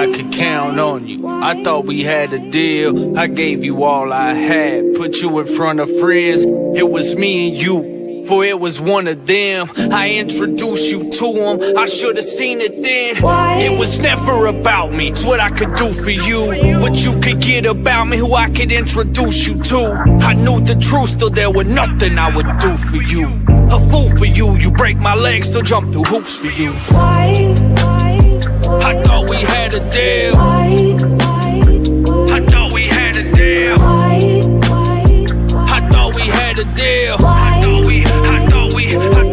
I could count on you. I thought we had a deal. I gave you all I had. Put you in front of friends. It was me and you, for it was one of them. I introduced you to them. I should have seen it then. It was never about me. It's what I could do for you, what you could get about me, who I could introduce you to. I knew the truth, still there was nothing I would do for you. A fool for you. You break my legs, still jump through hoops for you. I thought we had a deal. I thought we had a deal. I thought we had a deal. I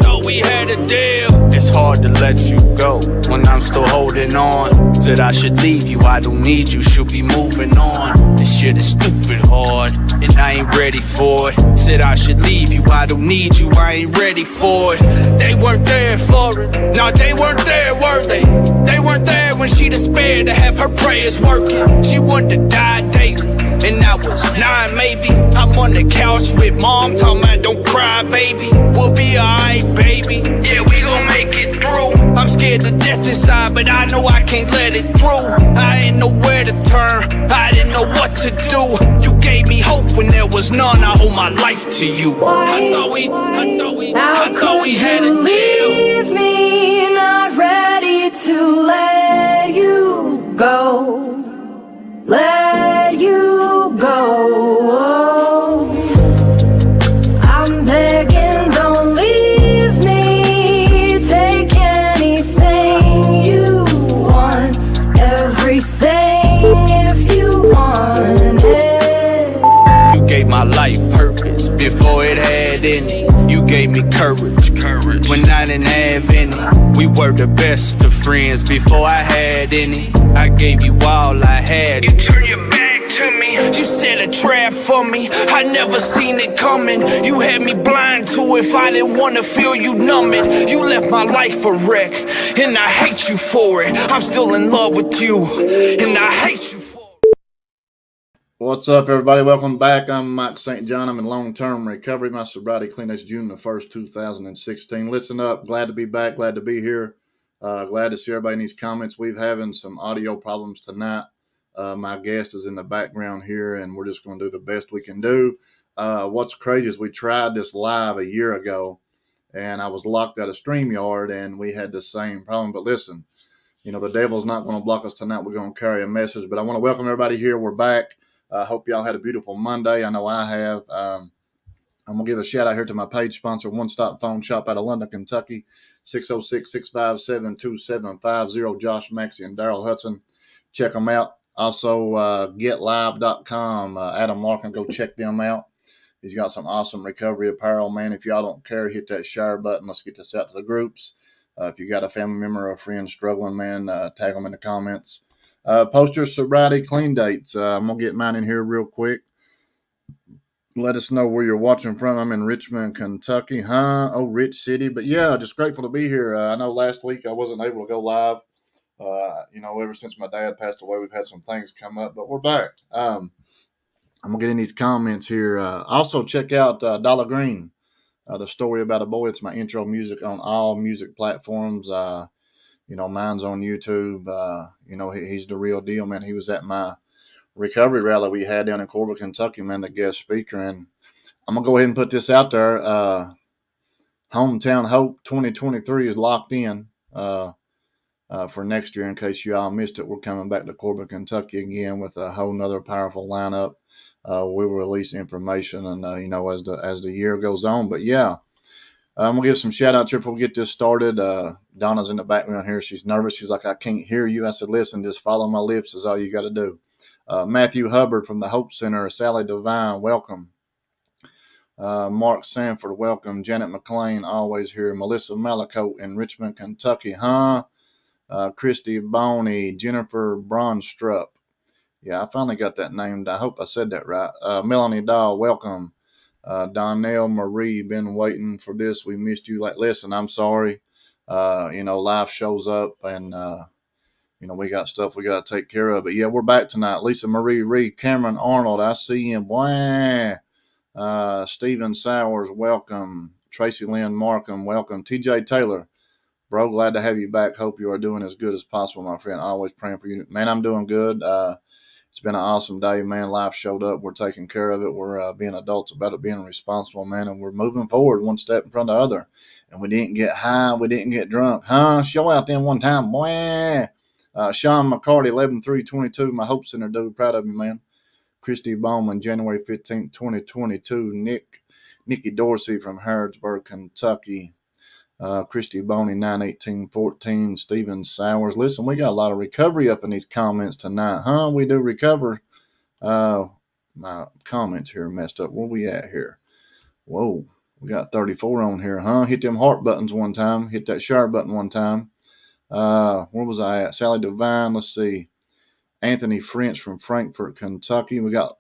thought we had a deal. It's hard to let you go when I'm still holding on. Said I should leave you, I don't need you, should be moving on. This shit is stupid hard, and I ain't ready for it. Said I should leave you, I don't need you, I ain't ready for it. They weren't there for it, no, they weren't there, were they? They weren't there when she despaired to have her prayers working. She wanted to die daily, and I was 9 maybe. I'm on the couch with mom, talking about don't cry, baby. We'll be alright, baby. Yeah, we gon' make it through. I'm scared to death inside, but I know I can't let it through. I ain't know where to turn, I didn't know what to do. You gave me hope when there was none. I owe my life to you. I thought we had a deal. Leave me not ready to let you go. Let you go. I'm begging, don't leave me. Take anything you want, everything if you want it. You gave my life purpose before it had any. You gave me courage when I didn't have any. We were the best of friends before I had any. I gave you all I had. You turned your back to me. You set a trap for me. I never seen it coming. You had me blind to if I didn't want to feel you numb it. You left my life a wreck, and I hate you for it. I'm still in love with you, and I hate you for it. What's up, everybody? Welcome back. I'm Mike St. John. I'm in long-term recovery. My sobriety cleanest June the 1st, 2016. Listen up. Glad to be back. Glad to be here. Glad to see everybody in these comments. We've having some audio problems tonight. My guest is in the background here, and we're just going to do the best we can do. What's crazy is we tried this live a year ago, and I was locked out of StreamYard, and we had the same problem. But listen, you know, the devil's not going to block us tonight. We're going to carry a message. But I want to welcome everybody here. We're back. I hope y'all had a beautiful Monday. I know I have. I'm going to give a shout out here to my page sponsor, One Stop Phone Shop out of London, Kentucky, 606-657-2750, Josh Maxey and Daryl Hudson. Check them out. Also, getlive.com, Adam Larkin, go check them out. He's got some awesome recovery apparel, man. If y'all don't care, hit that share button. Let's get this out to the groups. If you got a family member or a friend struggling, man, tag them in the comments. Post your sobriety clean dates. I'm going to get mine in here real quick. Let us know where you're watching from. I'm in Richmond, Kentucky. Oh, Rich City. But, yeah, just grateful to be here. I know last week I wasn't able to go live. Ever since my dad passed away, we've had some things come up. But we're back. I'm going to get in these comments here. Also, check out Dollar Green, the story about a boy. It's my intro music on all music platforms. Mine's on YouTube. He's the real deal, man. He was at my recovery rally we had down in Corbin, Kentucky, man, the guest speaker. And I'm going to go ahead and put this out there. Hometown Hope 2023 is locked in for next year. In case you all missed it, we're coming back to Corbin, Kentucky again with a whole nother powerful lineup. We will release information and, as the year goes on. But, yeah. I'm going to give some shout-outs here before we get this started. Donna's in the background here. She's nervous. She's like, I can't hear you. I said, listen, just follow my lips is all you got to do. Matthew Hubbard from the Hope Center. Sally Devine, welcome. Mark Sanford, welcome. Janet McLean, always here. Melissa Malacote in Richmond, Kentucky. Christy Boney, Jennifer Bronstrup. Yeah, I finally got that named. I hope I said that right. Melanie Dahl, welcome. Donnell Marie, been waiting for this. We missed you. Listen, I'm sorry. Life shows up and, we got stuff we got to take care of. But, yeah, we're back tonight. Lisa Marie Reed, Cameron Arnold, I see him. Wow. Stephen Sowers, welcome. Tracy Lynn Markham, welcome. TJ Taylor, Bro, glad to have you back. Hope you are doing as good as possible, my friend. Always praying for you. Man, I'm doing good. It's been an awesome day, man. Life showed up. We're taking care of it. We're being adults about it, being responsible, man. And we're moving forward one step in front of the other. And we didn't get high. We didn't get drunk. Huh? Show out then one time. Boy. Sean McCarty, 11/3/22. My Hope Center dude. Proud of you, man. Christy Bowman, January 15th, 2022. Nikki Dorsey from Harrodsburg, Kentucky. Christy Boney, 9/18/14. Steven Sowers. Listen, we got a lot of recovery up in these comments tonight, huh? We do recover. My comments here messed up. Where we at here? Whoa, we got 34 on here, huh? Hit them heart buttons one time. Hit that share button one time. Where was I at? Sally Devine. Let's see. Anthony French from Frankfort, Kentucky. We got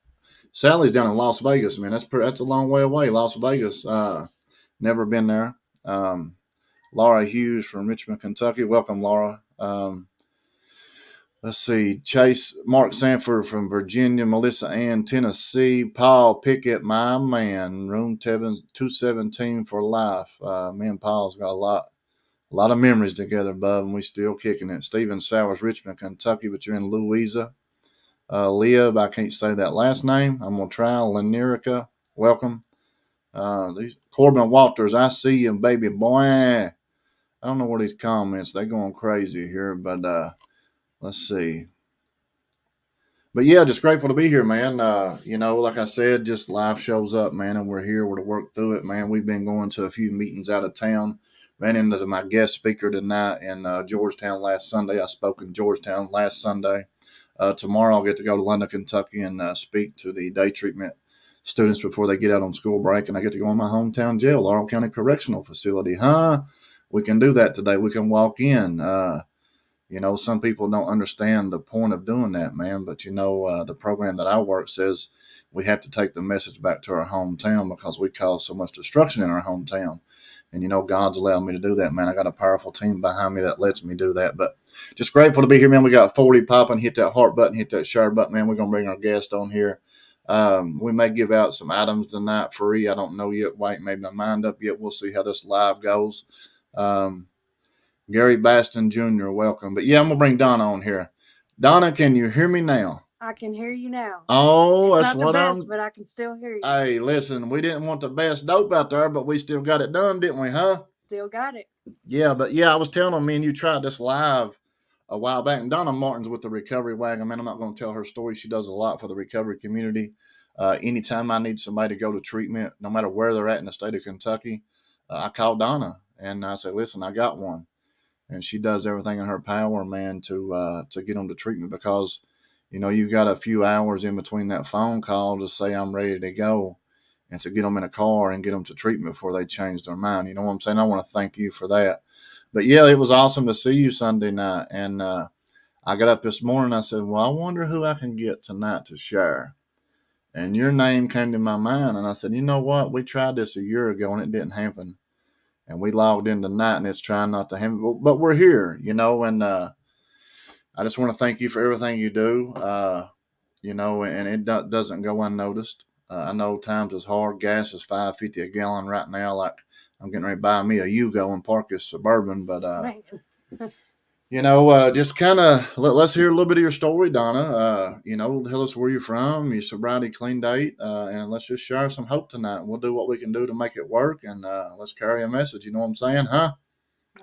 Sally's down in Las Vegas, man. That's a long way away. Las Vegas. Never been there. Laura Hughes from Richmond, Kentucky. Welcome, Laura. Let's see. Chase Mark Sanford from Virginia. Melissa Ann, Tennessee. Paul Pickett, my man. Room 217 for life. Me and Paul's got a lot of memories together, bub, and we still kicking it. Steven Sowers, Richmond, Kentucky, but you're in Louisa. Leah, I can't say that last name. I'm going to try. Lenerica, welcome. These Corbin Walters, I see you, baby boy. I don't know where these comments, they're going crazy here, but let's see. But yeah, just grateful to be here, man. Like I said, just life shows up, man, and we're here. We're to work through it, man. We've been going to a few meetings out of town. Ran into my guest speaker tonight in Georgetown last Sunday. I spoke in Georgetown last Sunday. Tomorrow I'll get to go to London, Kentucky and speak to the day treatment students before they get out on school break. And I get to go in my hometown jail, Laurel County Correctional Facility. Huh? We can do that today. We can walk in. Some people don't understand the point of doing that, man. But, the program that I work says we have to take the message back to our hometown because we cause so much destruction in our hometown. And, God's allowed me to do that, man. I got a powerful team behind me that lets me do that. But just grateful to be here, man. We got 40 popping. Hit that heart button, hit that share button, man. We're going to bring our guest on here. We may give out some items tonight free. I don't know yet. Wait, made my mind up yet. We'll see how this live goes. Gary Baston Jr., welcome. But, yeah, I'm going to bring Donna on here. Donna, can you hear me now? I can hear you now. Oh, it's that's not what the best, but I can still hear you. Hey, listen, we didn't want the best dope out there, but we still got it done, didn't we, huh? Still got it. Yeah, but I was telling them, me and you tried this live a while back, and Donna Martin's with the Recovery Wagon. Man, I'm not going to tell her story. She does a lot for the recovery community. Anytime I need somebody to go to treatment, no matter where they're at in the state of Kentucky, I call Donna and I say, listen, I got one. And she does everything in her power, man, to get them to treatment because, you've got a few hours in between that phone call to say I'm ready to go and to get them in a car and get them to treatment before they change their mind. You know what I'm saying? I want to thank you for that. But, yeah, it was awesome to see you Sunday night. And I got up this morning. I said, well, I wonder who I can get tonight to share. And your name came to my mind. And I said, you know what? We tried this a year ago and it didn't happen. And we logged in tonight and it's trying not to happen. But we're here, and I just want to thank you for everything you do, and it doesn't go unnoticed. I know times is hard. Gas is $5.50 a gallon right now. Like I'm getting ready to buy me a Yugo and park this Suburban. But, just kind of let's hear a little bit of your story, Donna. Tell us where you're from, your sobriety clean date, and let's just share some hope tonight. We'll do what we can do to make it work, and let's carry a message. You know what I'm saying, huh?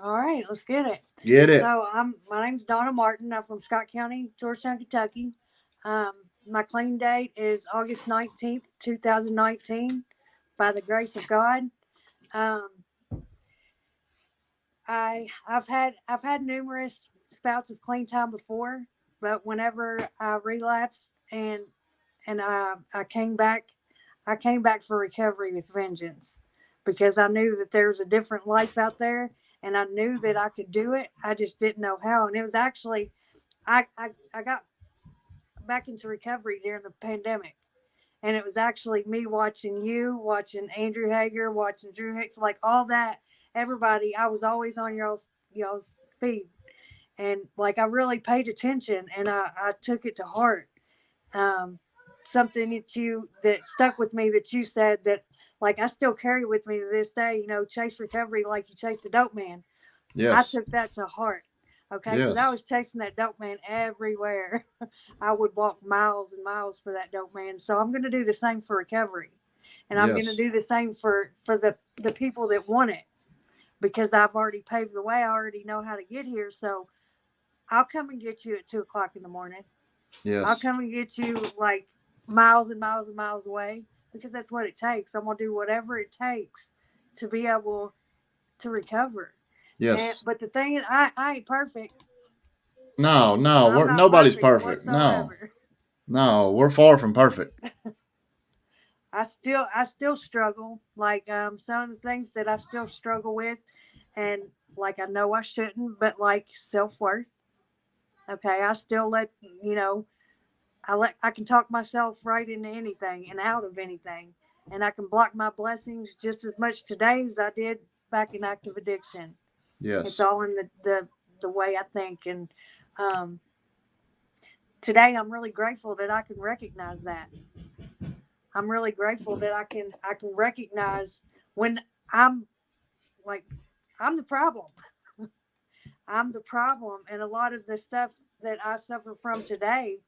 All right, let's get it. Get it. So my name's Donna Martin. I'm from Scott County, Georgetown, Kentucky. My clean date is August 19th, 2019. By the grace of God. I've had numerous spouts of clean time before, but whenever I relapsed and I came back for recovery with vengeance because I knew that there was a different life out there and I knew that I could do it. I just didn't know how. And it was actually I got back into recovery during the pandemic. And it was actually me watching you, watching Andrew Hager, watching Drew Hicks, like all that. Everybody, I was always on y'all's feed. And like I really paid attention and I took it to heart. Something that stuck with me that you said that like I still carry with me to this day, chase recovery like you chase a dope man. I Yes. took that to heart. Okay, because I Yes. was chasing that dope man everywhere. I would walk miles and miles for that dope man. So I'm going to do the same for recovery, and I'm going to Yes. do the same for the people that want it, because I've already paved the way. I already know how to get here. So I'll come and get you at 2 o'clock in the morning. I'll Yes. come and get you like miles and miles and miles away, because that's what it takes. I'm gonna do whatever it takes to be able to recover. And Yes. but the thing is, I ain't perfect. No, no, I'm not nobody's perfect perfect. No, whatsoever. no, we're far from perfect. I still struggle. Like some of the things that I still struggle with, and like I know I shouldn't, but like self-worth. Okay, I still let you know I can talk myself right into anything and out of anything, and I can block my blessings just as much today as I did back in active addiction. It's Yes. all in the way I think, and um, today I'm really grateful that I can recognize that. I'm really grateful that I can recognize when I'm like I'm the problem. I'm the problem, and a lot of the stuff that I suffer from today,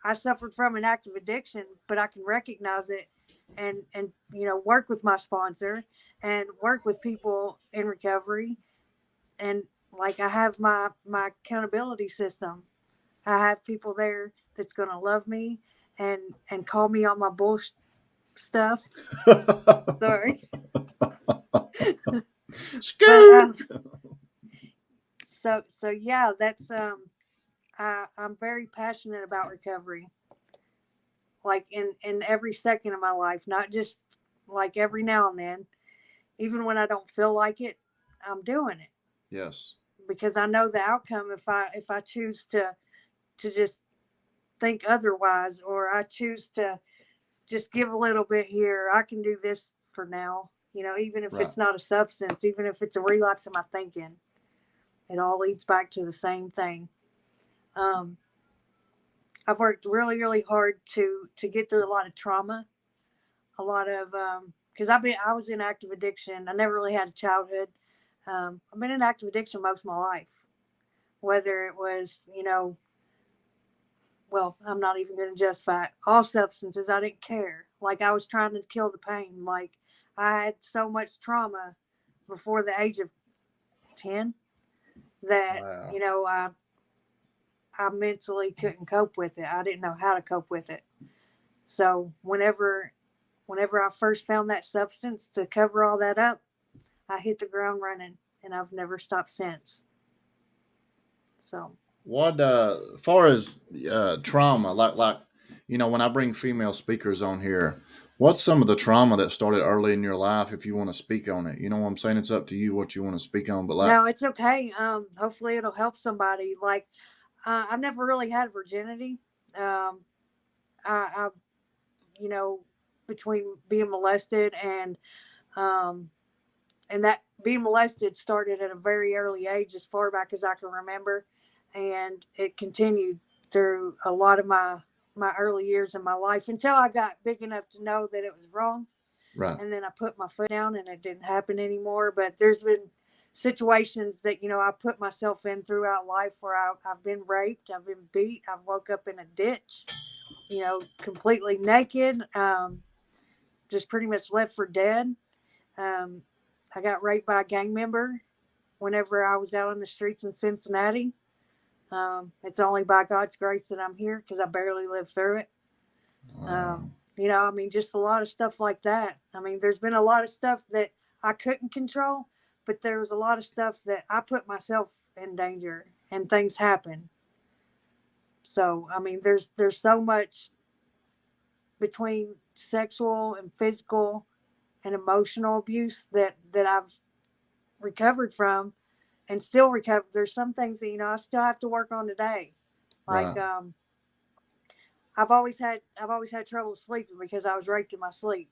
I suffered from an active addiction, but I can recognize it, and work with my sponsor and work with people in recovery, and like I have my accountability system. I have people there that's gonna love me and call me on my bullshit stuff. Sorry, but Scoot. so yeah, that's I'm very passionate about recovery, like in every second of my life, not just like every now and then. Even when I don't feel like it, I'm doing it Yes. because I know the outcome. If I choose to just think otherwise, or I choose to just give a little bit here, I can do this for now. Even if Right. it's not a substance, even if it's a relapse of my thinking, it all leads back to the same thing. Um, I've worked really, really hard to get through a lot of trauma, a lot of because I was in active addiction. I never really had a childhood. I've been in active addiction most of my life, whether it was well, I'm not even going to justify it. All substances, I didn't care. Like I was trying to kill the pain. Like I had so much trauma before the age of 10 that Wow. I mentally couldn't cope with it. I didn't know how to cope with it. So whenever I first found that substance to cover all that up, I hit the ground running, and I've never stopped since. So, What far as trauma, like when I bring female speakers on here, what's some of the trauma that started early in your life? If you want to speak on it, you know what I'm saying. It's up to you what you want to speak on. But like, no, it's okay. Hopefully it'll help somebody. Like, I've never really had virginity. Um, I you know, between being molested um, and that being molested started at a very early age, as far back as I can remember, and it continued through a lot of my early years in my life until I got big enough to know that it was wrong, right, and then I put my foot down and it didn't happen anymore. But there's been situations that I put myself in throughout life where I've been raped, I've been beat, I've woke up in a ditch, completely naked, just pretty much left for dead. Um, I got raped by a gang member whenever I was out on the streets in Cincinnati. It's only by God's grace that I'm here because I barely lived through it. wow, I mean, just a lot of stuff like that. I mean, there's been a lot of stuff that I couldn't control, but there was a lot of stuff that I put myself in danger, and things happen. So, I mean, there's so much between sexual and physical and emotional abuse that I've recovered from and still recover. There's some things that I still have to work on today. Like right, I've always had trouble sleeping because I was raped in my sleep.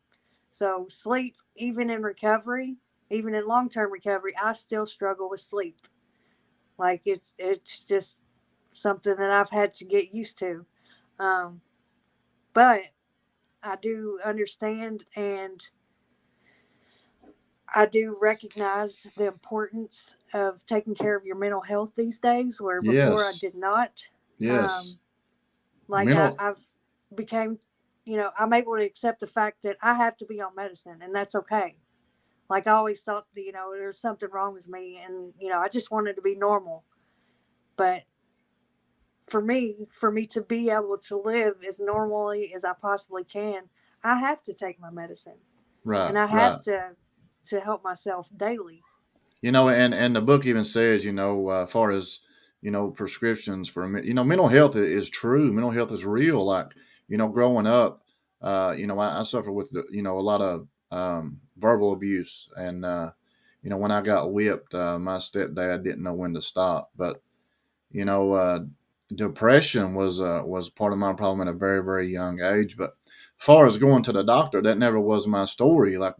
So sleep, even in recovery, even in long term recovery, I still struggle with sleep. Like it's just something that I've had to get used to. Um, but I do understand, and I do recognize the importance of taking care of your mental health these days, where before I Yes. did not. Yes. Um, like Mental. I've became, I'm able to accept the fact that I have to be on medicine, and that's okay. Like I always thought that, there's something wrong with me, and I just wanted to be normal. But for me to be able to live as normally as I possibly can, I have to take my medicine, Right. and I have Right. to help myself daily. And the book even says, as far as prescriptions for mental health is true. Mental health is real. Like growing up, I suffer with a lot of verbal abuse, and when I got whipped, my stepdad didn't know when to stop. But you know, depression was part of my problem at a very very young age. But as far as going to the doctor, that never was my story. Like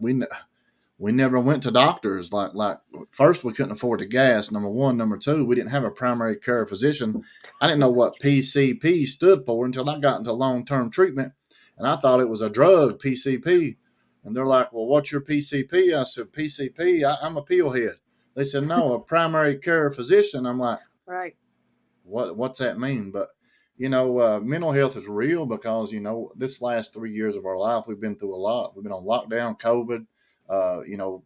we never went to doctors. Like first we couldn't afford the gas. Number one, number two, we didn't have a primary care physician. I didn't know what PCP stood for until I got into long term treatment, and I thought it was a drug, PCP. And they're like, "Well, what's your PCP?" I said, "PCP, I'm a pillhead." They said, "No, a primary care physician." I'm like, Right. what's that mean? But mental health is real because this last 3 years of our life we've been through a lot. We've been on lockdown, COVID,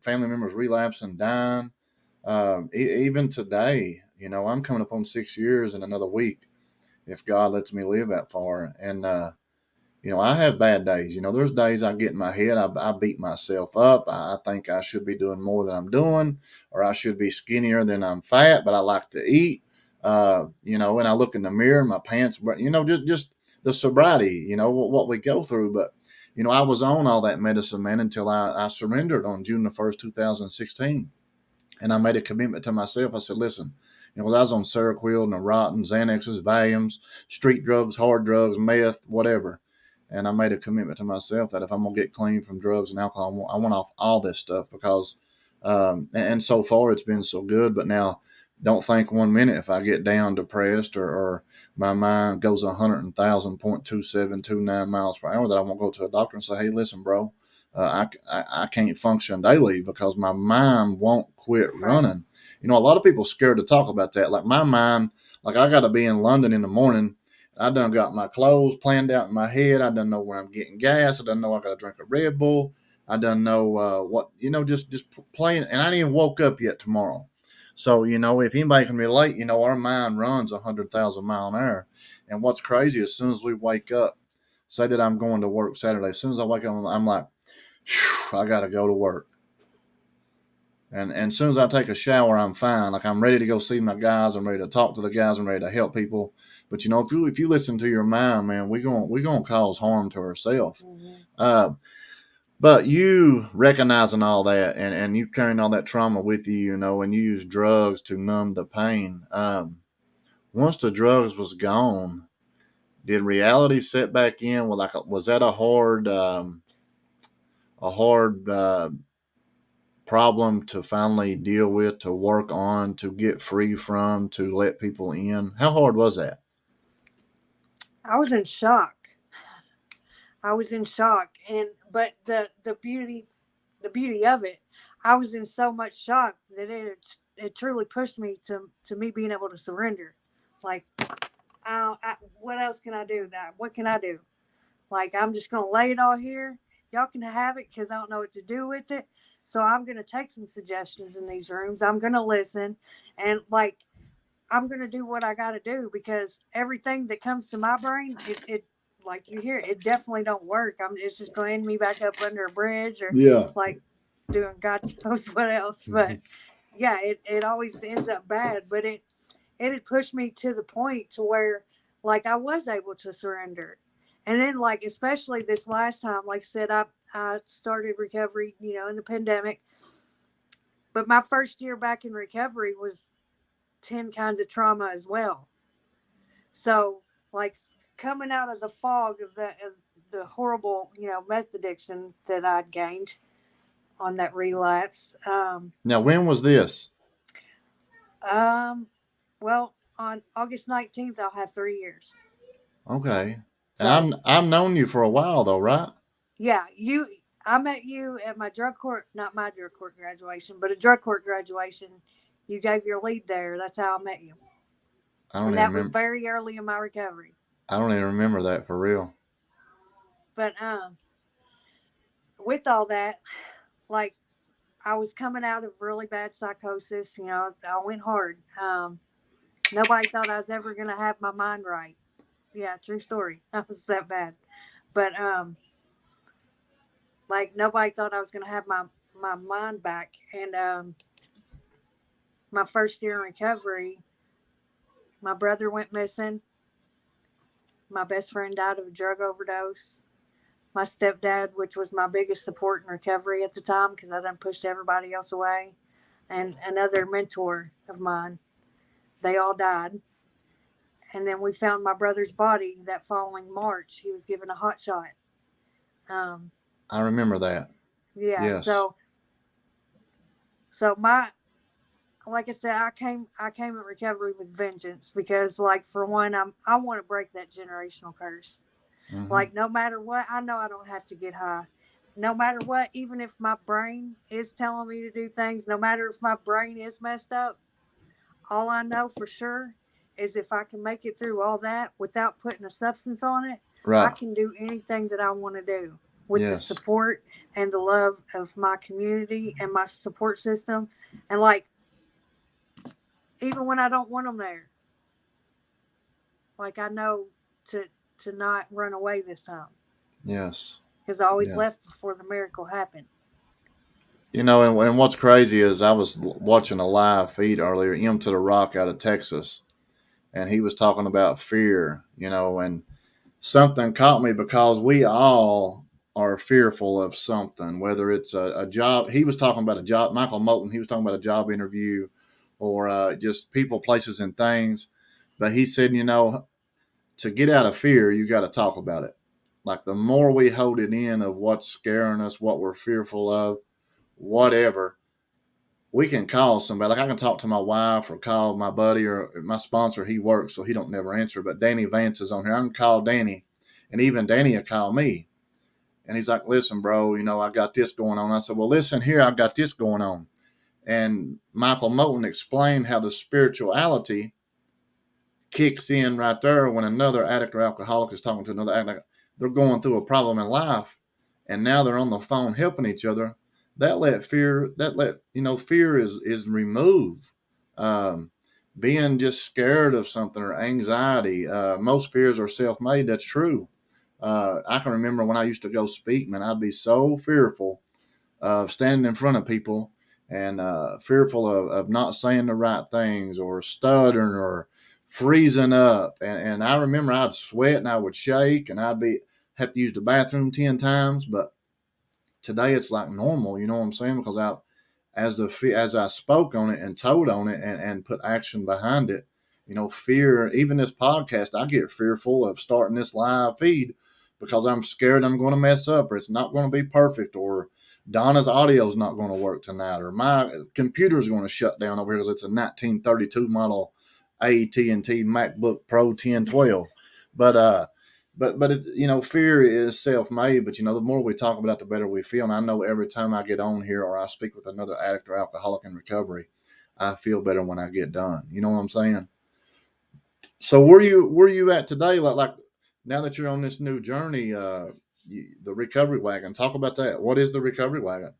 family members relapsing, dying. Even today, I'm coming up on 6 years in another week if God lets me live that far. And I have bad days. There's days I get in my head, I beat myself up. I think I should be doing more than I'm doing, or I should be skinnier than I'm fat, but I like to eat. And I look in the mirror, my pants, but just the sobriety, what we go through. But I was on all that medicine, man, until I surrendered on June the 1st, 2016. And I made a commitment to myself. I said, listen, I was on Seroquel, Neurontin, Xanaxes, Valiums, street drugs, hard drugs, meth, whatever. And I made a commitment to myself that if I'm going to get clean from drugs and alcohol, I want off all this stuff because, and so far it's been so good. But now, don't think 1 minute if I get down depressed or my mind goes 100,000.2729 miles per hour that I won't go to a doctor and say, hey, listen, bro, I can't function daily because my mind won't quit Right. running. A lot of people scared to talk about that. Like my mind, like I got to be in London in the morning. I done got my clothes planned out in my head. I done know where I'm getting gas. I done know I got to drink a Red Bull. I done know what just playing. And I didn't even woke up yet tomorrow. So if anybody can relate, our mind runs 100,000 mile an hour. And what's crazy, as soon as we wake up, say that I'm going to work Saturday. As soon as I wake up, I'm like, I got to go to work. And as soon as I take a shower, I'm fine. Like I'm ready to go see my guys. I'm ready to talk to the guys. I'm ready to help people. But if you listen to your mind, man, we're gonna cause harm to ourselves. Hmm. Uh, but you recognizing all that and you carrying all that trauma with you, and you use drugs to numb the pain. Once the drugs was gone, did reality set back in? Well, was that a hard problem to finally deal with, to work on, to get free from, to let people in? How hard was that? I was in shock. I was in shock, and but the beauty of it, I was in so much shock that it truly pushed me to me being able to surrender. Like, what else can I do? That what can I do? Like, I'm just gonna lay it all here. Y'all can have it because I don't know what to do with it. So I'm gonna take some suggestions in these rooms. I'm gonna listen, and like I'm gonna do what I gotta do because everything that comes to my brain, it like you hear, it definitely don't work. It's just gonna end me back up under a bridge or Yeah. like doing God knows what else. But yeah, it always ends up bad. But it had pushed me to the point to where like I was able to surrender. And then like especially this last time, like I said, I started recovery, in the pandemic. But my first year back in recovery was 10 kinds of trauma as well. So, like coming out of the fog of the horrible, meth addiction that I'd gained on that relapse. Now, when was this? Um, well, on August 19th, I'll have 3 years. Okay. And So, I've known you for a while though, right? yeah, I met you at my drug court, not my drug court graduation, but a drug court graduation. You gave your lead there. That's how I met you. I don't And even that was remember. very early in my recovery. I don't even remember that for real. But with all that, like I was coming out of really bad psychosis. You know, I went hard. Nobody thought I was ever going to have my mind right. Yeah, true story. I was that bad. But like nobody thought I was going to have my mind back. And my first year in recovery, my brother went missing. My best friend died of a drug overdose. My stepdad, which was my biggest support in recovery at the time because I done pushed everybody else away, and another mentor of mine, they all died. And then we found my brother's body that following March. He was given a hot shot. Um, I remember that. yeah, Yes. so my like I said, I came in recovery with vengeance because like for one, I want to break that generational curse. Mm-hmm. Like no matter what, I know I don't have to get high. No matter what, even if my brain is telling me to do things, no matter if my brain is messed up, all I know for sure is if I can make it through all that without putting a substance on it, I Right. can do anything that I want to do with the Yes. support and the love of my community and my support system. And like, even when I don't want them there, like I know to not run away this time Yes. because I always Yeah. left before the miracle happened. You know, and what's crazy is I was watching a live feed earlier, M to the Rock out of Texas, and he was talking about fear, you know, and something caught me because we all are fearful of something, whether it's a job. He was talking about a job, Michael Moulton, he was talking about a job interview or just people, places, and things. But he said, you know, to get out of fear, you got to talk about it. Like the more we hold it in of what's scaring us, what we're fearful of, whatever, we can call somebody. Like I can talk to my wife or call my buddy or my sponsor. He works, so he don't never answer. But Danny Vance is on here. I can call Danny, and even Danny will call me. And he's like, "Listen, bro, you know I got this going on." I said, "Well, listen here, I've got this going on." And Michael Moulton explained how the spirituality kicks in right there when another addict or alcoholic is talking to another addict. They're going through a problem in life, and now they're on the phone helping each other. Fear is removed. Um, Being just scared of something or anxiety. Most fears are self-made. That's true. I can remember when I used to go speak, man, I'd be so fearful of standing in front of people and fearful of not saying the right things or stuttering or freezing up. And I remember I'd sweat and I would shake and have to use the bathroom 10 times. But today it's like normal, you know what I'm saying? Because as I spoke on it and told on it and put action behind it, you know, fear, even this podcast, I get fearful of starting this live feed because I'm scared I'm going to mess up or it's not going to be perfect or Donna's audio is not going to work tonight or my computer is going to shut down over here because it's a 1932 model AT&T MacBook Pro 1012. But it, you know, fear is self-made. But you know, the more we talk about it, the better we feel. And I know every time I get on here or I speak with another addict or alcoholic in recovery, I feel better when I get done. You know what I'm saying? So where you at today? Like now that you're on this new journey, the recovery wagon. Talk about that. What is the recovery wagon?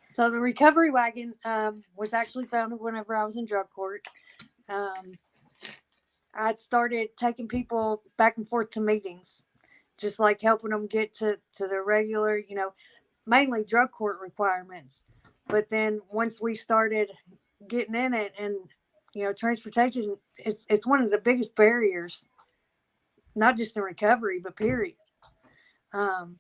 So the recovery wagon was actually founded whenever I was in drug court. I'd started taking people back and forth to meetings, just like helping them get to their regular, you know, mainly drug court requirements. But then once we started getting in it and, you know, transportation, it's one of the biggest barriers, not just in recovery, but period. Um,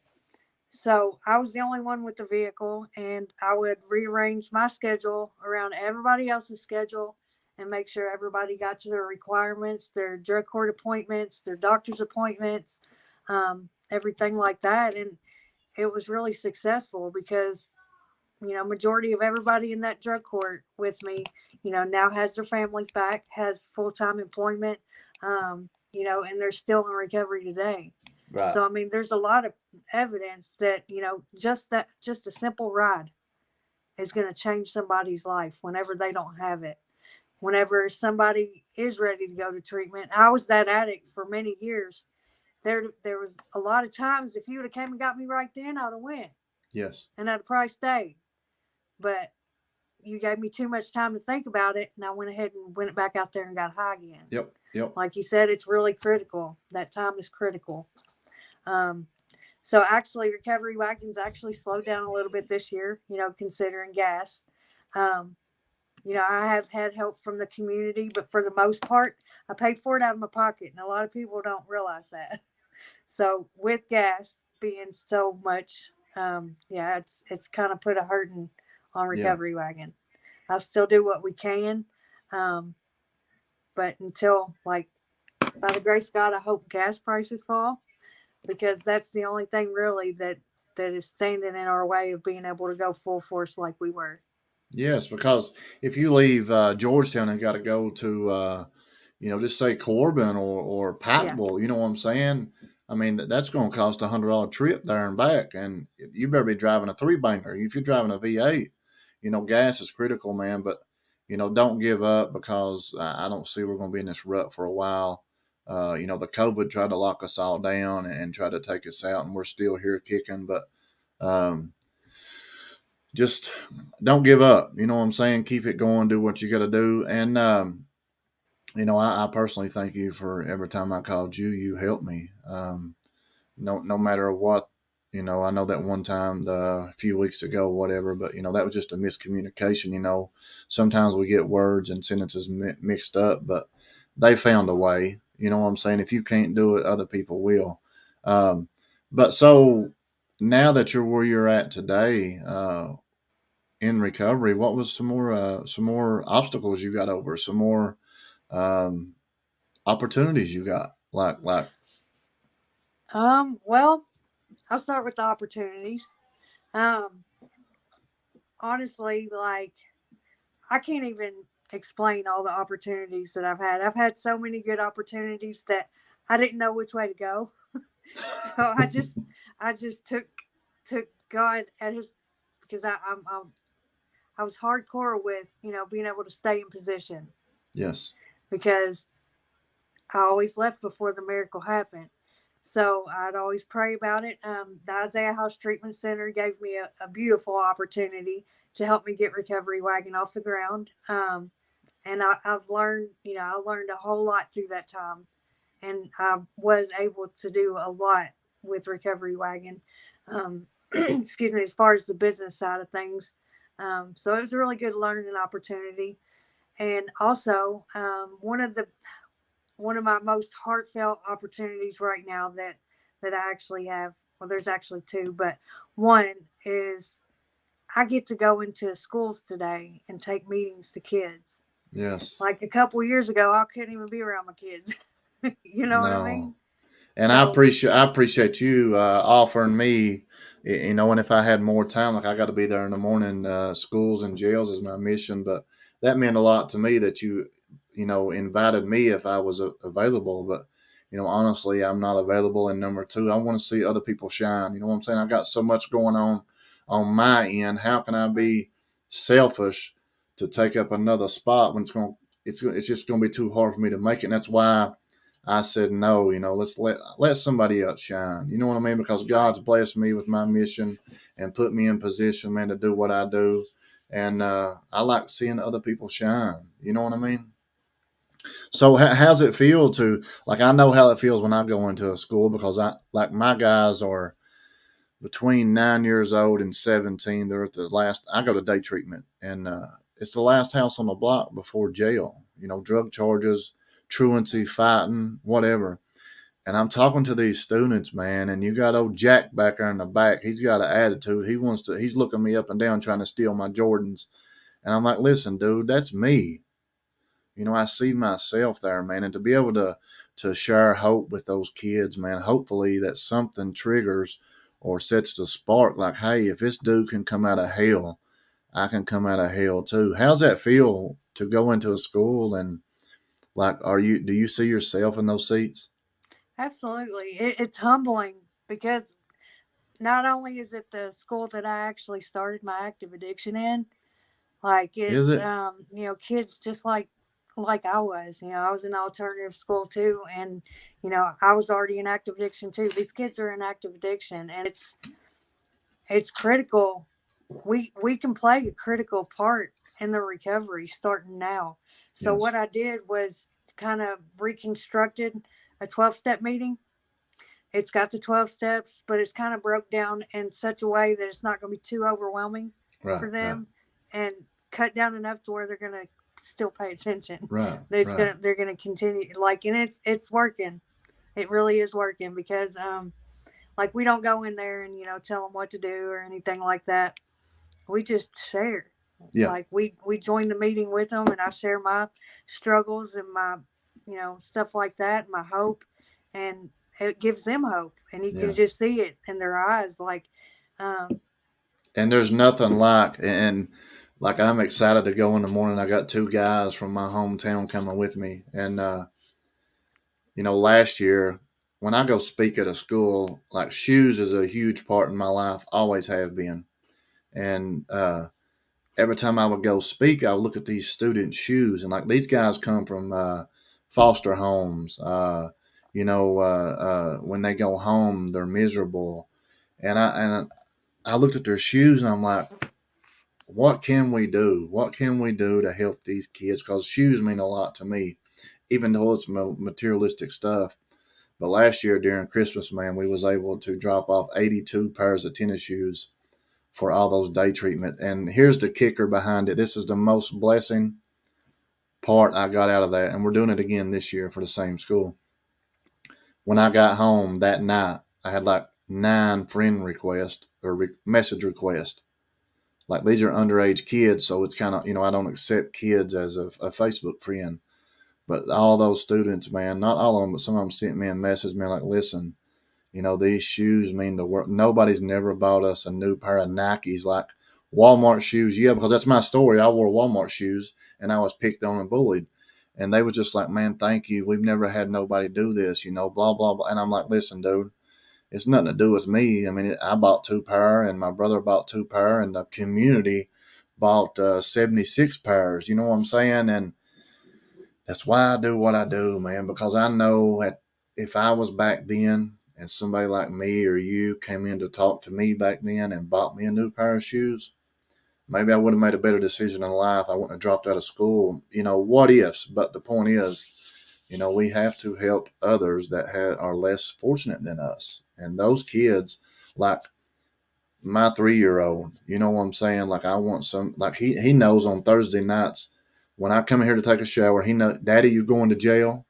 so I was the only one with the vehicle, and I would rearrange my schedule around everybody else's schedule and make sure everybody got to their requirements, their drug court appointments, their doctor's appointments, everything like that. And it was really successful because, you know, majority of everybody in that drug court with me, you know, now has their families back, has full-time employment, you know, and they're still in recovery today. Right. So I mean, there's a lot of evidence that just a simple ride is going to change somebody's life whenever they don't have it. Whenever somebody is ready to go to treatment, I was that addict for many years. There was a lot of times if you would have came and got me right then, I'd have went Yes. and I'd have probably stayed. But you gave me too much time to think about it, and I went ahead and went back out there and got high again. Yep. Yep. Like you said, it's really critical. That time is critical. Um, so actually, recovery wagons actually slowed down a little bit this year, considering gas. Um, I have had help from the community, but for the most part, I paid for it out of my pocket, and a lot of people don't realize that. So with gas being so much, it's kind of put a hurting on Yeah. recovery wagon. I still do what we can, um, but until like by the grace of God, I hope gas prices fall, because that's the only thing really that is standing in our way of being able to go full force like we were. Yes, because if you leave Georgetown and got to go to, just say Corbin or Yeah. Pikeville, you know what I'm saying? I mean, that's going to cost $100 trip there and back, and you better be driving a three banker. If you're driving a V8, gas is critical, man. But don't give up, because I don't see we're going to be in this rut for a while. The COVID tried to lock us all down and try to take us out, and we're still here kicking. But um, just don't give up. You know what I'm saying? Keep it going. Do what you got to do. And, I personally thank you for every time I called you, you helped me. No matter what, I know that one time, a few weeks ago, whatever, but, that was just a miscommunication. Sometimes we get words and sentences mixed up, but they found a way. You know what I'm saying? If you can't do it, other people will. But so now that you're where you're at today, in recovery, what was some more obstacles you got over, some more um, opportunities you got, like Well, I'll start with the opportunities. Um, Honestly, like I can't even explain all the opportunities that I've had. I've had so many good opportunities that I didn't know which way to go. So I just took God at his, because I was hardcore with being able to stay in position, yes, because I always left before the miracle happened. So I'd always pray about it. The Isaiah House Treatment Center gave me a beautiful opportunity to help me get Recovery Wagon off the ground. And I've learned, I learned a whole lot through that time. And I was able to do a lot with Recovery Wagon. Excuse me, as far as the business side of things. So it was a really good learning opportunity. And also, one of my most heartfelt opportunities right now that I actually have. Well, there's actually two, but one is I get to go into schools today and take meetings to kids. yes, Like a couple years ago, I couldn't even be around my kids. You know what I no. mean? And So I appreciate you offering me, and if I had more time, like I got to be there in the morning, schools and jails is my mission. But that meant a lot to me that you invited me if I was available. But honestly, I'm not available. And number two, I want to see other people shine. You know what I'm saying? I got so much going on my end. How can I be selfish to take up another spot when it's just going to be too hard for me to make it? And that's why I said no. Let's let somebody else shine. You know what I mean? Because God's blessed me with my mission and put me in position, man, to do what I do. And I like seeing other people shine. You know what I mean? So how's it feel to, like, I know how it feels when I go into a school, because my guys are between 9 years old and 17. They're at the last. I go to day treatment, and it's the last house on the block before jail. Drug charges, truancy, fighting, whatever. And I'm talking to these students, man, and you got old Jack back there in the back. He's got an attitude. He's looking me up and down trying to steal my Jordans. And I'm like, listen, dude, that's me. I see myself there, man. And to be able to share hope with those kids, man, hopefully that something triggers or sets the spark, like, hey, if this dude can come out of hell, I can come out of hell too. How's that feel to go into a school and, like, do you see yourself in those seats? Absolutely. It's humbling because not only is it the school that I actually started my active addiction in, like Is it's it? kids just like I was. I was in alternative school too, and I was already in active addiction too. These kids are in active addiction, and it's critical. We can play a critical part in the recovery starting now. So Yes. what I did was kind of reconstructed a 12-step meeting. It's got the 12 steps, but it's kind of broke down in such a way that it's not going to be too overwhelming Right. for Right. them, and cut down enough to where they're going to still pay attention. Right. There's Right. gonna They're going to continue, like, and it's working. It really is working because like, we don't go in there and tell them what to do or anything like that. We just share. Yeah. Like, we join the meeting with them, and I share my struggles and my stuff like that, my hope, and it gives them hope, and you can Yeah. just see it in their eyes. Like, um, And there's nothing like I'm excited to go in the morning. I got two guys from my hometown coming with me, and last year when I go speak at a school, like shoes is a huge part in my life, always have been. And every time I would go speak, I would look at these student shoes, and like these guys come from foster homes. When they go home, they're miserable, and I looked at their shoes, and I'm like, what can we do? What can we do to help these kids? Because shoes mean a lot to me, even though it's materialistic stuff. But last year during Christmas, man, we was able to drop off 82 pairs of tennis shoes for all those day treatment. And here's the kicker behind it. This is the most blessing part I got out of that. And we're doing it again this year for the same school. When I got home that night, I had like 9 friend requests or message requests. Like these are underage kids, so it's kind of, I don't accept kids as a Facebook friend. But all those students, man, not all of them, but some of them sent me a message, man, like, listen, these shoes mean the world. Nobody's never bought us a new pair of Nikes like Walmart shoes. Yeah, because that's my story. I wore Walmart shoes and I was picked on and bullied. And they were just like, man, thank you. We've never had nobody do this, blah, blah, blah. And I'm like, listen, dude, it's nothing to do with me. I mean, I bought 2 pair and my brother bought 2 pair and the community bought 76 pairs. You know what I'm saying? And that's why I do what I do, man, because I know that if I was back then and somebody like me or you came in to talk to me back then and bought me a new pair of shoes, maybe I would have made a better decision in life. I wouldn't have dropped out of school. What ifs? But the point is, we have to help others that are less fortunate than us. And those kids, like my 3-year-old, you know what I'm saying? Like I want some, like he knows on Thursday nights when I come in here to take a shower, he knows, Daddy, you going to jail?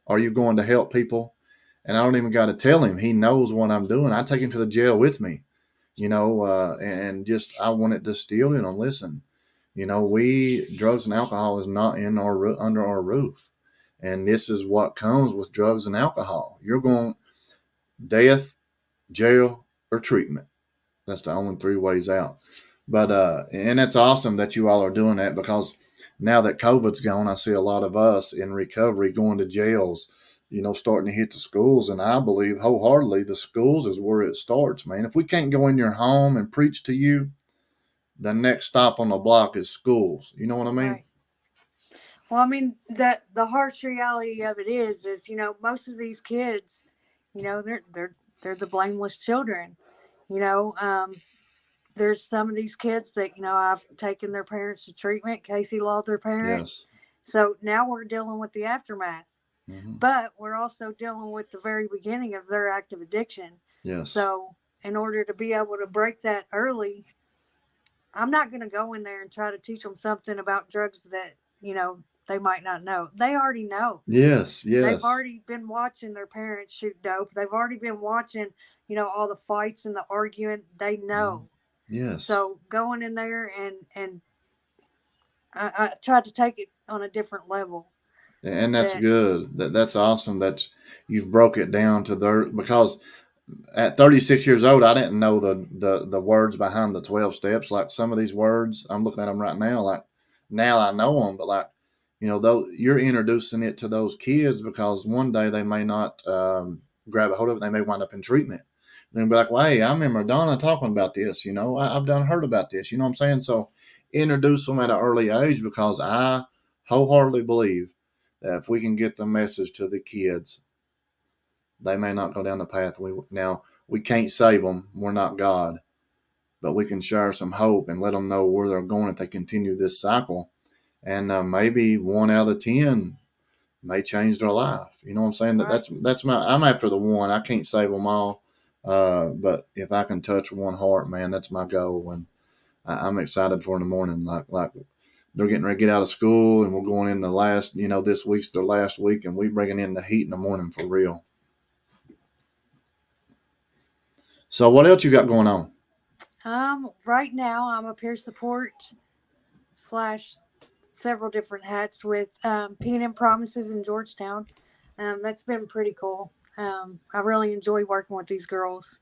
Are you going to help people? And I don't even got to tell him. He knows what I'm doing. I take him to the jail with me, and just I want it distilled in him. Listen, drugs and alcohol is not under our roof, and this is what comes with drugs and alcohol. You're going death, jail, or treatment. That's the only 3 ways out. But and it's awesome that you all are doing that because now that COVID's gone, I see a lot of us in recovery going to jails, starting to hit the schools. And I believe wholeheartedly the schools is where it starts, man. If we can't go in your home and preach to you, the next stop on the block is schools. You know what I mean? right. Well, I mean, that the harsh reality of it is most of these kids, they're the blameless children. You know, there's some of these kids that I've taken their parents to treatment. Casey lost their parents, Yes. so now we're dealing with the aftermath. Mm-hmm. But we're also dealing with the very beginning of their active addiction. Yes. So in order to be able to break that early, I'm not going to go in there and try to teach them something about drugs that they might not know. They already know. Yes. They've Yes. already been watching their parents shoot dope. They've already been watching all the fights and the arguing. They know. Yes. So going in there and I tried to take it on a different level. And that's That good. That's awesome that you've broke it down to there because at 36 years old, I didn't know the words behind the 12 steps. Like some of these words, I'm looking at them right now. Like now I know them, but though you're introducing it to those kids because one day they may not grab a hold of it, they may wind up in treatment. Then be like, well, hey, I remember Donna talking about this. I've done heard about this. You know what I'm saying? So introduce them at an early age, because I wholeheartedly believe that if we can get the message to the kids, they may not go down the path. We can't save them. We're not God, but we can share some hope and let them know where they're going if they continue this cycle. And maybe 1 out of 10 may change their life. You know what I'm saying? Right. I'm after the one. I can't save them all. But if I can touch one heart, man, that's my goal. And I'm excited for in the morning. Like they're getting ready to get out of school, and we're going in the last, this week's their last week, and we bringing in the heat in the morning for real. So what else you got going on? Right now I'm a peer support / several different hats with P&M Promises in Georgetown. That's been pretty cool. I really enjoy working with these girls.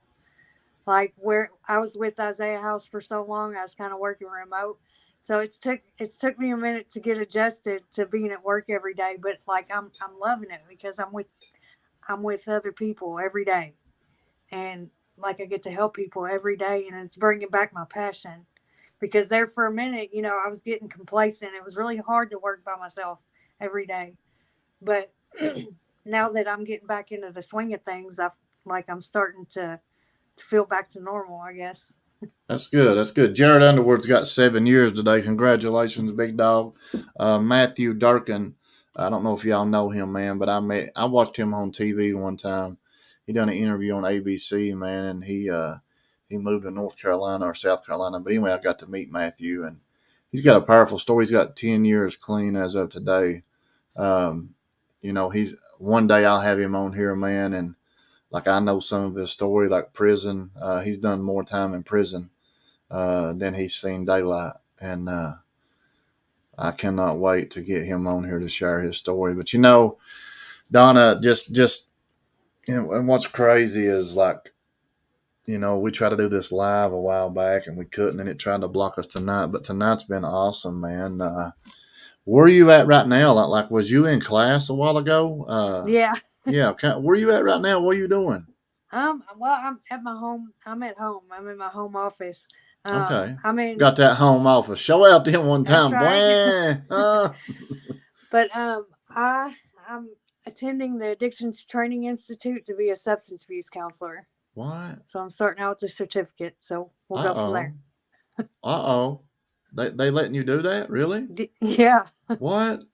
Like where I was with Isaiah House for so long, I was kind of working remote. So it took me a minute to get adjusted to being at work every day, but like I'm loving it because I'm with other people every day, and like I get to help people every day, and it's bringing back my passion. Because there for a minute, I was getting complacent. It was really hard to work by myself every day, but now that I'm getting back into the swing of things, I'm starting to feel back to normal, I guess. That's good. That's good. Jared Underwood's got 7 years today. Congratulations, big dog. Matthew Durkin. I don't know if y'all know him, man, but I watched him on TV one time. He done an interview on ABC, man, and he moved to North Carolina or South Carolina. But anyway, I got to meet Matthew, and he's got a powerful story. He's got 10 years clean as of today. He's one day I'll have him on here, man, and like I know some of his story, like prison. He's done more time in prison than he's seen daylight, and I cannot wait to get him on here to share his story. But Donna, just and what's crazy is like, we tried to do this live a while back and we couldn't, and it tried to block us tonight. But tonight's been awesome, man. Where are you at right now? Like, was you in class a while ago? Yeah. Yeah. Where are you at right now? What are you doing? Well, I'm at my home. I'm at home. I'm in my home office. Okay. Got that home office. Show out them one time. Right. Blah. But I'm attending the Addictions Training Institute to be a substance abuse counselor. What? So I'm starting out with the certificate. So we'll go from there. They letting you do that? Really? Yeah. What?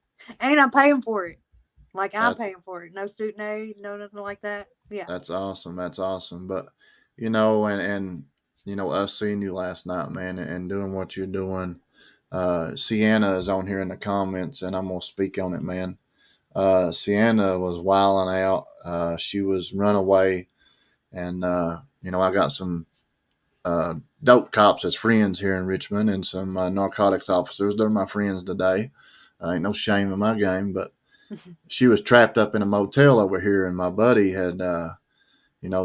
And I'm paying for it. Like I'm paying for it. No student aid, no nothing like that. Yeah. That's awesome. That's awesome. But and us seeing you last night, man, and doing what you're doing. Sienna is on here in the comments, and I'm gonna speak on it, man. Sienna was wilding out. She was runaway, and I got some dope cops as friends here in Richmond, and some narcotics officers. They're my friends today. Ain't no shame in my game, but she was trapped up in a motel over here, and my buddy had,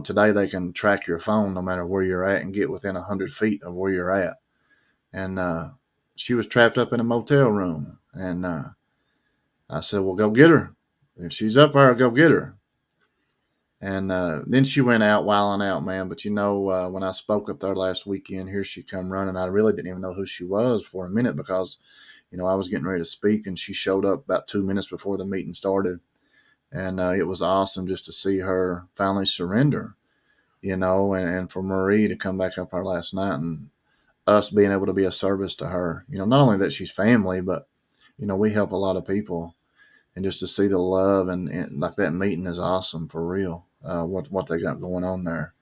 today they can track your phone no matter where you're at and get within 100 feet of where you're at. And she was trapped up in a motel room, and I said, well, go get her. If she's up there, go get her. And then she went out wilding out, man. But when I spoke up there last weekend, here she come running. I really didn't even know who she was for a minute because, I was getting ready to speak, and she showed up about 2 minutes before the meeting started. And it was awesome just to see her finally surrender, and for Marie to come back up here last night and us being able to be a service to her. Not only that she's family, but, we help a lot of people. And just to see the love and like that meeting is awesome for real, what they got going on there.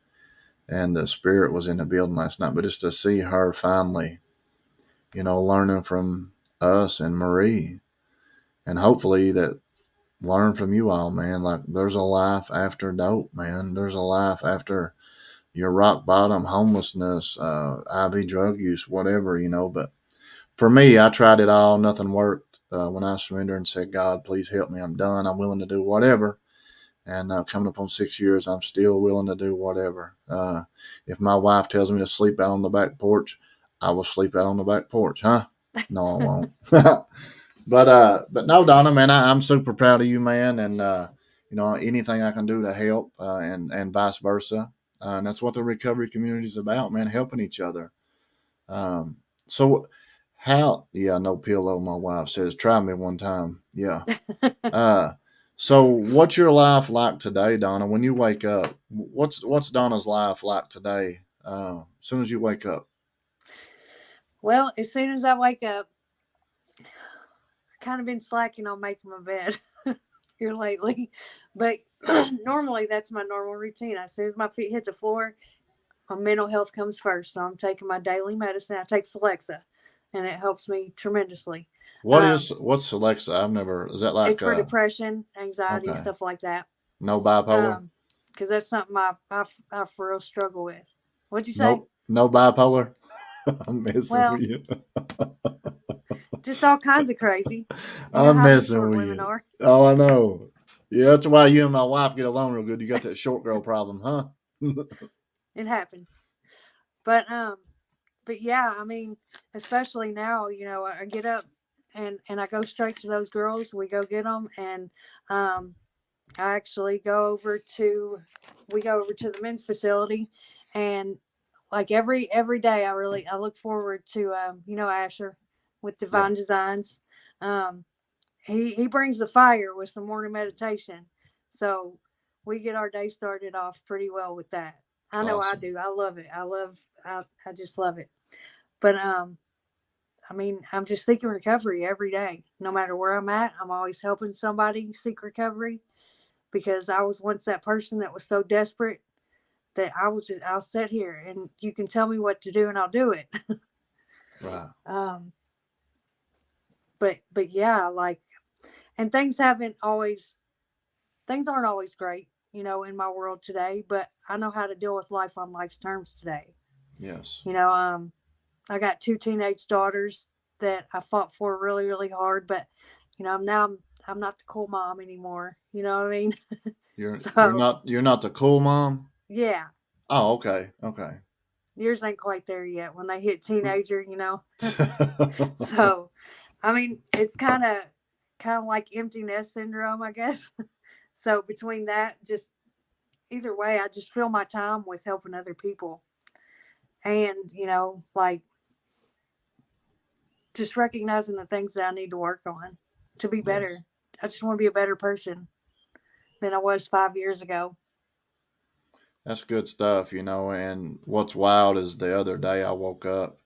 And the spirit was in the building last night. But just to see her finally, learning from us and Marie, and hopefully that learn from you all, man. Like there's a life after dope, man. There's a life after your rock bottom, homelessness, IV drug use, whatever, But for me, I tried it all. Nothing worked. When I surrendered and said, God, please help me. I'm done. I'm willing to do whatever. And coming up on 6 years, I'm still willing to do whatever. If my wife tells me to sleep out on the back porch, I will sleep out on the back porch, huh? No, I won't. But no, Donna, man, I'm super proud of you, man. And, anything I can do to help, and vice versa. And that's what the recovery community is about, man, helping each other. Um, so yeah, no pillow. My wife says, try me one time. Yeah. Uh, so what's your life like today, Donna? When you wake up, what's Donna's life like today? As soon as you wake up. Well, as soon as I wake up, kind of been slacking on making my bed here lately, but normally that's my normal routine. As soon as my feet hit the floor, my mental health comes first. So I'm taking my daily medicine. I take Celexa, and it helps me tremendously. What's Alexa? I've never. Is that like It's for depression, anxiety, okay? stuff like that. No bipolar. Because that's something I for real struggle with. What'd you say? No bipolar. I'm messing with Well, you. just all kinds of crazy. You know I'm how them messing short with women you. are. Oh, I know. Yeah, that's why you and my wife get along real good. You got that short girl problem, huh? It happens. But yeah, I mean, especially now, I get up and I go straight to those girls. We go get them, and I actually we go over to the men's facility, and like every day, I look forward to Asher with Yeah, Divine Designs. Um, he brings the fire with some morning meditation, so we get our day started off pretty well with that. I know I awesome. do. I love it. I just love it. But I mean, I'm just seeking recovery every day. No matter where I'm at, I'm always helping somebody seek recovery, because I was once that person that was so desperate that I'll sit here and you can tell me what to do and I'll do it. Right. um, but yeah, like, and things aren't always great, in my world today, but I know how to deal with life on life's terms today. Yes. You know, I got two teenage daughters that I fought for really, really hard, but now I'm not the cool mom anymore. You know what I mean? So You're not the cool mom. yeah, Oh, okay. Okay. yours ain't quite there yet when they hit teenager. So, I mean, it's kind of like empty nest syndrome, I guess. So between that, just either way, I just fill my time with helping other people, and like just recognizing the things that I need to work on to be Yes. better. I just want to be a better person than I was 5 years ago. That's good stuff, And what's wild is the other day I woke up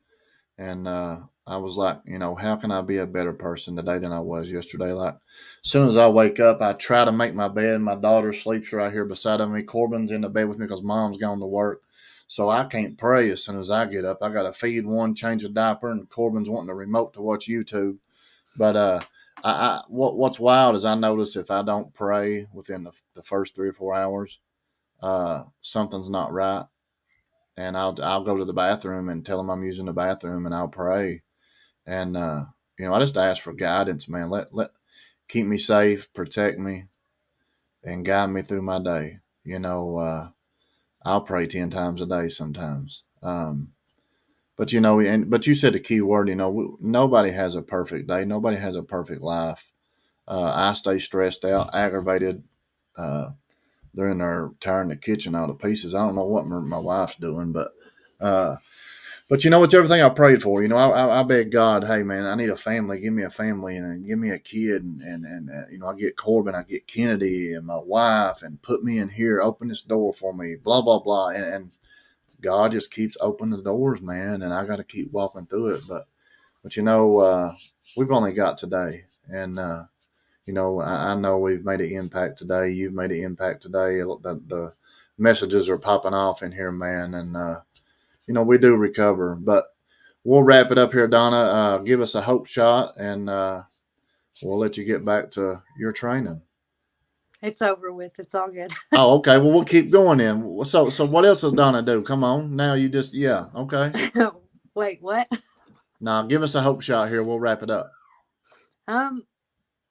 and I was like, how can I be a better person today than I was yesterday? Like, as soon as I wake up, I try to make my bed. My daughter sleeps right here beside of me. Corbin's in the bed with me because mom's gone to work. So I can't pray as soon as I get up. I got to feed one, change a diaper, and Corbin's wanting the remote to watch YouTube. But what's wild is I notice if I don't pray within the first 3 or 4 hours, something's not right, and I'll go to the bathroom and tell them I'm using the bathroom, and I'll pray, and I just ask for guidance, man. Let keep me safe, protect me, and guide me through my day. I'll pray 10 times a day sometimes. But you said the key word. Nobody has a perfect day. Nobody has a perfect life. I stay stressed out, aggravated. Uh, they're in there tearing the kitchen out of pieces. I don't know what my wife's doing, uh, but it's everything I prayed for. I beg God, hey man, I need a family. Give me a family and give me a kid, and I get Corbin, I get Kennedy and my wife, and put me in here, open this door for me, blah blah blah, and God just keeps opening the doors, man, and I got to keep walking through it. But we've only got today, and I know we've made an impact today. You've made an impact today. The messages are popping off in here, man, and we do recover. But we'll wrap it up here, Donna. Give us a hope shot, and we'll let you get back to your training. It's over with. It's all good. Oh, okay. Well, we'll keep going then. So what else does Donna do? Come on, now you just okay. Wait, what? Now give us a hope shot here. We'll wrap it up. Um,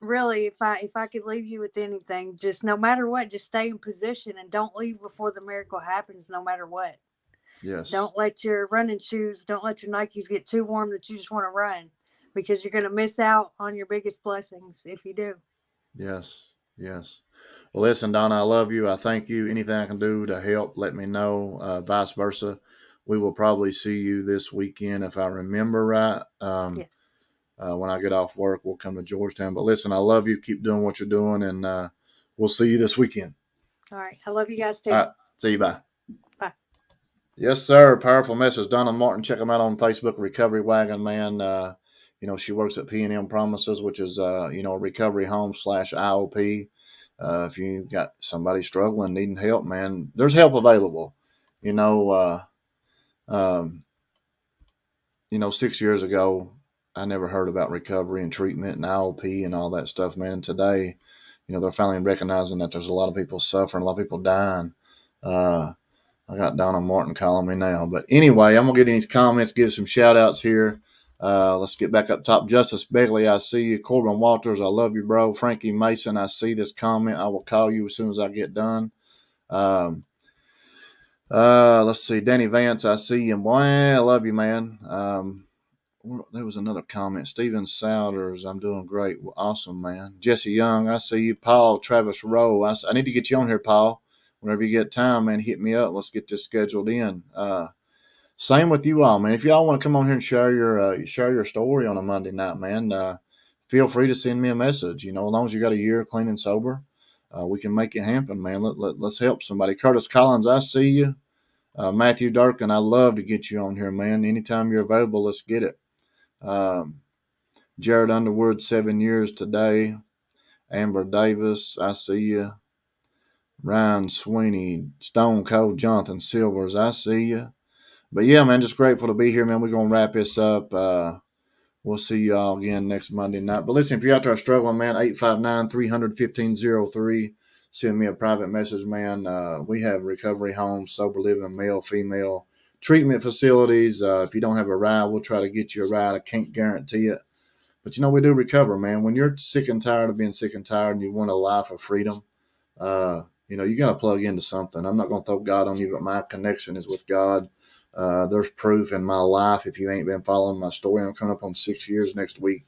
Really, if I could leave you with anything, just no matter what, just stay in position and don't leave before the miracle happens. No matter what, Yes. don't let your running shoes, don't let your Nikes get too warm that you just want to run, because you're going to miss out on your biggest blessings if you do. Yes. Yes. Well, listen, Donna, I love you. I thank you. Anything I can do to help, let me know. Vice versa. We will probably see you this weekend if I remember right. Yes. When I get off work, we'll come to Georgetown. But listen, I love you. Keep doing what you're doing, and we'll see you this weekend. All right. I love you guys too. All right. See you. Bye. Bye. Yes, sir. Powerful message. Donna Martin. Check them out on Facebook, Recovery Wagon, man. She works at P&M Promises, which is, recovery home /IOP. If you got somebody struggling, needing help, man, there's help available. 6 years ago, I never heard about recovery and treatment and IOP and all that stuff, man. And today, they're finally recognizing that there's a lot of people suffering, a lot of people dying. I got Donna Martin calling me now. But anyway, I'm going to get in these comments, give some shout outs here. Let's get back up top. Justice Begley, I see you. Corbin Walters, I love you, bro. Frankie Mason, I see this comment. I will call you as soon as I get done. Let's see. Danny Vance, I see you. Boy, I love you, man. There was another comment. Steven Souders, I'm doing great. Awesome, man. Jesse Young, I see you. Paul Travis Rowe, I need to get you on here, Paul. Whenever you get time, man, hit me up. Let's get this scheduled in. Same with you all, man. If y'all want to come on here and share your story on a Monday night, man, feel free to send me a message. As long as you got a year clean and sober, we can make it happen, man. Let's help somebody. Curtis Collins, I see you. Matthew Durkin, I'd love to get you on here, man. Anytime you're available, let's get it. Jared Underwood, 7 years today. Amber Davis, I see you. Ryan Sweeney, Stone Cold Jonathan Silvers, I see you. But yeah, man, just grateful to be here, man. We're going to wrap this up. We'll see you all again next Monday night. But listen, if you're out there struggling, man, 859-300-1503. Send me a private message, man. We have recovery homes, sober living, male, female, treatment facilities. If you don't have a ride, we'll try to get you a ride. I can't guarantee it. But, we do recover, man. When you're sick and tired of being sick and tired and you want a life of freedom, you got to plug into something. I'm not going to throw God on you, but my connection is with God. There's proof in my life. If you ain't been following my story, I'm coming up on 6 years next week.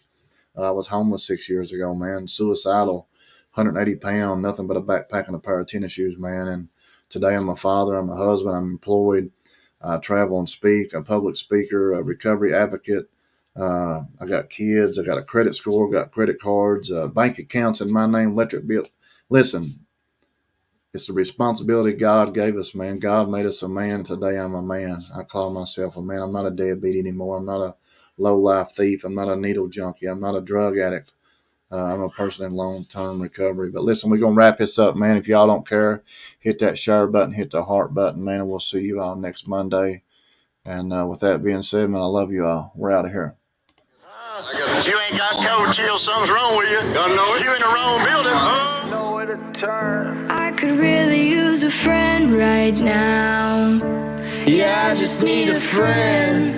I was homeless 6 years ago, man. Suicidal, 180 pounds, nothing but a backpack and a pair of tennis shoes, man. And today I'm a father, I'm a husband, I'm employed. I travel and speak, a public speaker, a recovery advocate. I got kids. I got a credit score, got credit cards, bank accounts in my name, electric bill. Listen, it's the responsibility God gave us, man. God made us a man. Today I'm a man. I call myself a man. I'm not a deadbeat anymore. I'm not a low-life thief. I'm not a needle junkie. I'm not a drug addict. I'm a person in long-term recovery. But listen, we're going to wrap this up, man. If y'all don't care, hit that share button, hit the heart button, man, and we'll see you all next Monday. And with that being said, man, I love you all. We're out of here. You ain't got cold chill, something's wrong with you. Gotta know it. You in the wrong building. Know where to turn. I could really use a friend right now. Yeah, I just need a friend.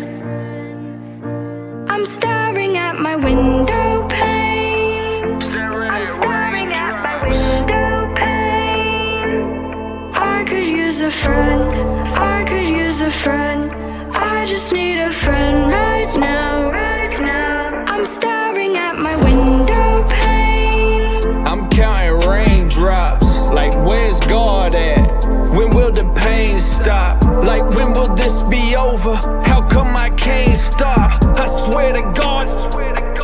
I'm staring at my window pane. I'm staring at my window pane. I could use a friend. I could use a friend. I just need a friend right now. I'm staring at my window pane. I'm counting raindrops, like where's God at? When will the pain stop? Like when will this be over? How come I can't stop? I swear to God,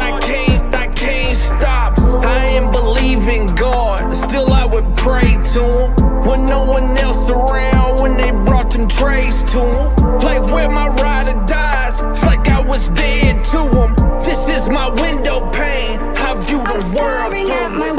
I can't stop. I ain't believing God, still I would pray to him. When no one else around, when they brought them trays to him. Like where my rider dies, it's like I was dead to him. This is my window pane, I view the world through.